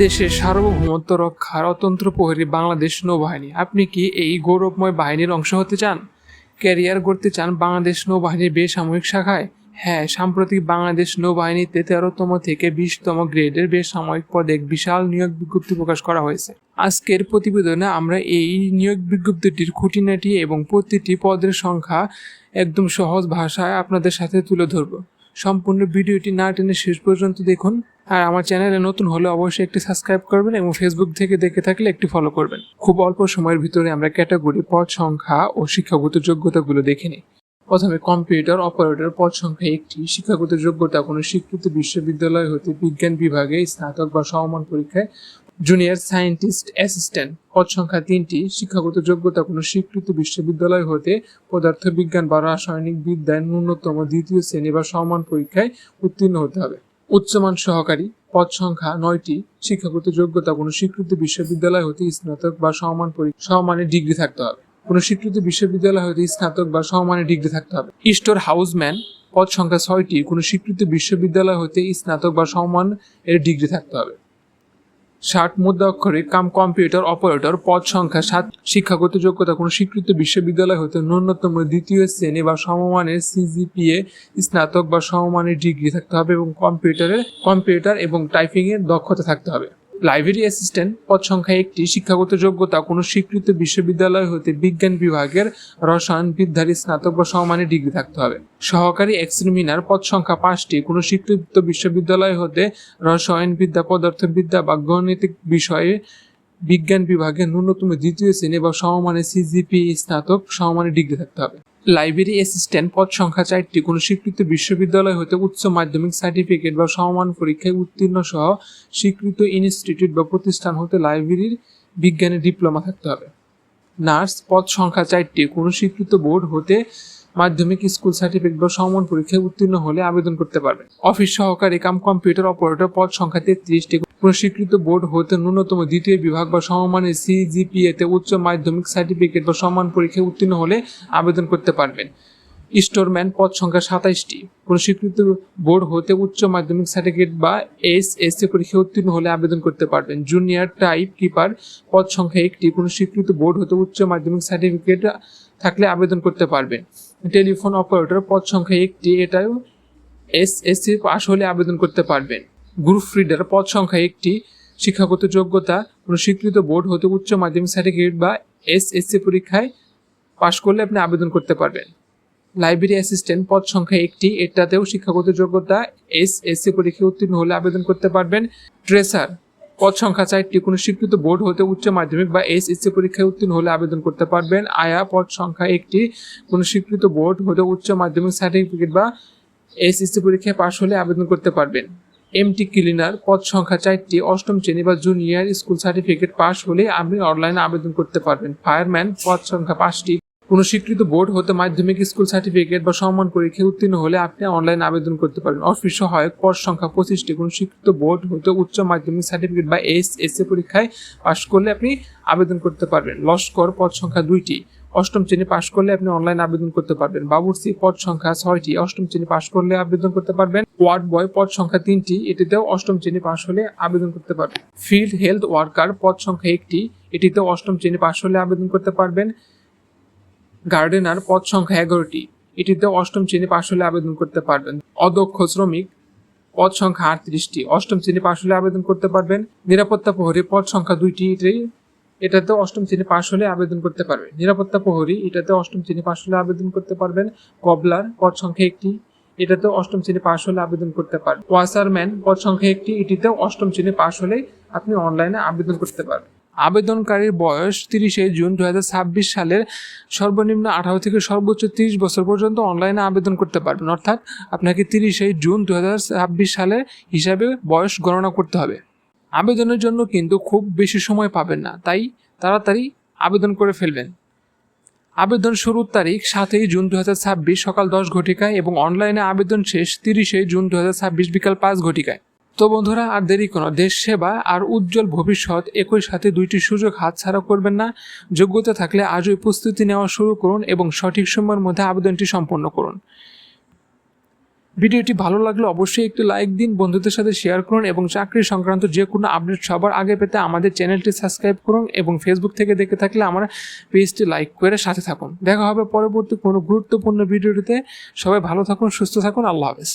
দেশের সার্বভৌমত্ব রক্ষার অতন্ত্র প্রহরী বাংলাদেশ নৌবাহিনী। আপনি কি এই গৌরবময় বাহিনীর অংশ হতে চান? ক্যারিয়ার গড়তে চান বাংলাদেশ নৌবাহিনীর বেসামরিক শাখায়? হ্যাঁ, সাম্প্রতিক বাংলাদেশ নৌবাহিনীতে 13তম থেকে 20তম গ্রেডের বেসামরিক পদে এক বিশাল নিয়োগ বিজ্ঞপ্তি প্রকাশ করা হয়েছে। আজকের প্রতিবেদনে আমরা এই নিয়োগ বিজ্ঞপ্তিটির খুঁটিনাটি এবং প্রতিটি পদের সংখ্যা একদম সহজ ভাষায় আপনাদের সাথে তুলে ধরব। সম্পূর্ণ ভিডিওটি না টেনে শেষ পর্যন্ত দেখুন। আর আমার চ্যানেলে নতুন হলে অবশ্যই একটি সাবস্ক্রাইব করবেন এবং ফেসবুক থেকে দেখে থাকলে একটি ফলো করবেন। খুব অল্প সময়ের ভিতরে আমরা ক্যাটাগরি, পদ সংখ্যা ও শিক্ষাগত যোগ্যতাগুলো দেখে নিই। প্রথমে কম্পিউটার অপারেটর পদ সংখ্যা 1টি। শিক্ষাগত যোগ্যতা কোনো স্বীকৃত বিশ্ববিদ্যালয় হতে বিজ্ঞান বিভাগে স্নাতক বা সমমান পরীক্ষায়। জুনিয়র সায়েন্টিস্ট অ্যাসিস্ট্যান্ট পদ সংখ্যা 3টি। শিক্ষাগত যোগ্যতা কোনো স্বীকৃত বিশ্ববিদ্যালয় হতে পদার্থবিজ্ঞান বা রাসায়নিক বিদ্যায় ন্যূনতম 2য় শ্রেণী বা সমান পরীক্ষায় উত্তীর্ণ হতে হবে। উচ্চমান সহকারী পদ সংখ্যা 9টি। শিক্ষাগত যোগ্যতা কোনো স্বীকৃত বিশ্ববিদ্যালয় হতে স্নাতক বা সমমানের ডিগ্রি থাকতে হবে। কোনো স্বীকৃত বিশ্ববিদ্যালয় হতে স্নাতক বা সমমানের ডিগ্রি থাকতে হবে। স্টোর হাউসম্যান পদ সংখ্যা 6টি। কোনো স্বীকৃত বিশ্ববিদ্যালয় হতে স্নাতক বা সমমান এর ডিগ্রি থাকতে হবে। 60 মুদ্রাক্ষরিক কম্পিউটার অপারেটর পদ সংখ্যা 7। শিক্ষাগত যোগ্যতা কোনো স্বীকৃত বিশ্ববিদ্যালয় হতে ন্যূনতম 2য় শ্রেণী বা সমমানের সিজিপিএ স্নাতক বা সমমানের ডিগ্রি থাকতে হবে এবং কম্পিউটার এবং টাইপিং এর দক্ষতা থাকতে হবে। লাইব্রেরি অ্যাসিস্ট্যান্ট পদ সংখ্যা 1টি। শিক্ষাগত যোগ্যতা কোনো স্বীকৃত বিশ্ববিদ্যালয় হতে বিজ্ঞান বিভাগের রসায়ন বিদ্যার স্নাতক বা সমমানের ডিগ্রি থাকতে হবে। সহকারী এক্সামিনার পদ সংখ্যা 5টি। কোনো স্বীকৃত বিশ্ববিদ্যালয় হতে রসায়ন বিদ্যা, পদার্থবিদ্যা বা গণিতিক বিষয়ে বিজ্ঞান বিভাগে ন্যূনতম 2য় শ্রেণী বা সমমানের সিজিপিএ স্নাতক সমমানের ডিগ্রি থাকতে হবে। লাইব্রেরি অ্যাসিস্ট্যান্ট পদ সংখ্যা 4টি। কোনো স্বীকৃত বিশ্ববিদ্যালয় হতে উচ্চ মাধ্যমিক সার্টিফিকেট বা সমমান পরীক্ষায় উত্তীর্ণ সহ স্বীকৃত ইনস্টিটিউট বা প্রতিষ্ঠান হতে লাইব্রেরির বিজ্ঞানের ডিপ্লোমা থাকতে হবে। নার্স পদ সংখ্যা 4টি। কোনো স্বীকৃত বোর্ড হতে মাধ্যমিক স্কুল সার্টিফিকেট বা সমমান পরীক্ষায় উত্তীর্ণ হলে আবেদন করতে পারবে। অফিস সহকারী কম্পিউটার অপারেটর পদ সংখ্যা 33টি। কোনো স্বীকৃত বোর্ড হতে ন্যূনতম 2য় বিভাগ বা সমমানের সিজিপিএতে উচ্চ মাধ্যমিক সার্টিফিকেট বা সমান পরীক্ষায় উত্তীর্ণ হলে আবেদন করতে পারবেন। স্টোরম্যান পদ সংখ্যা 27টি। কোনো স্বীকৃত বোর্ড হতে উচ্চ মাধ্যমিক সার্টিফিকেট বা এসএসসি পরীক্ষায় উত্তীর্ণ হলে আবেদন করতে পারবেন। জুনিয়র টাইপ কিপার পদ সংখ্যা 1টি। কোনো স্বীকৃত বোর্ড হতে উচ্চ মাধ্যমিক সার্টিফিকেট থাকলে আবেদন করতে পারবেন। টেলিফোন অপারেটর পদ সংখ্যা 1টি। এটাও এসএসসি পাস হলে আবেদন করতে পারবেন। গ্রুপ রিডার পদ সংখ্যা 1টি। শিক্ষাগত যোগ্যতা কোনো স্বীকৃত বোর্ড হতে উচ্চ মাধ্যমিক সার্টিফিকেট বা এসএসসি পরীক্ষায় পাশ করলে আপনি আবেদন করতে পারবেন। লাইব্রেরি অ্যাসিস্ট্যান্ট পদ সংখ্যা 1টি। এটাতেও শিক্ষাগত যোগ্যতা এসএসসি পরীক্ষায় উত্তীর্ণ হলে আবেদন করতে পারবেন। ট্রেসার পদ সংখ্যা 4টি। কোনো স্বীকৃত বোর্ড হতে উচ্চ মাধ্যমিক বা এসএসসি পরীক্ষায় উত্তীর্ণ হলে আবেদন করতে পারবেন। আয়া পদ সংখ্যা 1টি। কোনো স্বীকৃত বোর্ড হতে উচ্চ মাধ্যমিক সার্টিফিকেট বা এসএসসি পরীক্ষায় পাশ হলে আবেদন করতে পারবেন। এমটি ক্লিনার পদ সংখ্যা 4টি। 8ম শ্রেণী বা জুনিয়র স্কুল সার্টিফিকেট পাশ হলে আপনি অনলাইনে আবেদন করতে পারবেন। ফায়ারম্যান পদ সংখ্যা 5টি। কোনো স্বীকৃত বোর্ড হতে মাধ্যমিক স্কুল সার্টিফিকেট বা সমান পরীক্ষায় উত্তীর্ণ হলে আপনি অনলাইনে আবেদন করতে পারবেন। অফিস সহায়ক পদ সংখ্যা 25টি। কোনো স্বীকৃত বোর্ড হতে উচ্চ মাধ্যমিক সার্টিফিকেট বা এসএসসি পরীক্ষায় পাশ করলে আপনি আবেদন করতে পারবেন। লস্কর পদ সংখ্যা 2টি। 8ম শ্রেণী পাশ করলে আপনি অনলাইনে আবেদন করতে পারবেন। বাবুর্চি পদ সংখ্যা 6টি। 8ম শ্রেণী পাশ করলে আবেদন করতে পারবেন। ওয়ার্ড বয় পদ সংখ্যা 3টি। এটিতেও 8ম শ্রেণী পাশ হলে আবেদন করতে পারবেন। ফিল্ড হেলথ ওয়ার্কার পদ সংখ্যা 1টি। এটিতেও 8ম শ্রেণী পাশ হলে আবেদন করতে পারবেন। গার্ডেনার পদ সংখ্যা 11টি। এটিতেও 8ম শ্রেণী পাশ হলে আবেদন করতে পারবেন। অদক্ষ শ্রমিক পদ সংখ্যা 38টি। 8ম শ্রেণী পাশ হলে আবেদন করতে পারবেন। নিরাপত্তা প্রহরী পদ সংখ্যা 2টি। এটাতেও 8ম শ্রেণী পাশ হলে আবেদন করতে পারবেন। নিরাপত্তা প্রহরী এটাতেও 8ম শ্রেণী পাশ হলে আবেদন করতে পারবেন। কবলার পদ সংখ্যা 1টি। এটাতেও 8ম শ্রেণী পাশ হলে আবেদন করতে পারবেন। ওয়াসারম্যান পদ সংখ্যা 1টি। এটিতেও 8ম শ্রেণী পাশ হলে আপনি অনলাইনে আবেদন করতে পারবেন। আবেদনকারীর বয়স 30 জুন 2026 সালের সর্বনিম্ন 18 থেকে সর্বোচ্চ 30 বছর পর্যন্ত অনলাইনে আবেদন করতে পারবেন। অর্থাৎ আপনাকে 30 জুন 2026 সালে হিসাবে বয়স গণনা করতে হবে। আবেদনের জন্য কিন্তু খুব বেশি সময় পাবেন না, তাই তাড়াতাড়ি আবেদন করে ফেলবেন। আবেদন শুরুর তারিখ 7 জুন 2026 সকাল 10 ঘটিকায় এবং অনলাইনে আবেদন শেষ 30 জুন 2026 বিকাল 5 ঘটিকায়। তো বন্ধুরা, আর দেরি কোনো, দেশ সেবা আর উজ্জ্বল ভবিষ্যৎ একই সাথে দুইটি সুযোগ হাতছাড়া করবেন না। যোগ্যতা থাকলে আজই প্রস্তুতি নেওয়া শুরু করুন এবং সঠিক সময়ের মধ্যে আবেদনটি সম্পন্ন করুন। ভিডিওটি ভালো লাগলে অবশ্যই একটি লাইক দিন, বন্ধুদের সাথে শেয়ার করুন এবং চাকরি সংক্রান্ত যে কোনো আপডেট সবার আগে পেতে আমাদের চ্যানেলটি সাবস্ক্রাইব করুন এবং ফেসবুক থেকে দেখে থাকলে আমার পেজটি লাইক করে সাথে থাকুন। দেখা হবে পরবর্তী কোনো গুরুত্বপূর্ণ ভিডিওটিতে। সবাই ভালো থাকুন, সুস্থ থাকুন, আল্লাহ হাফেজ।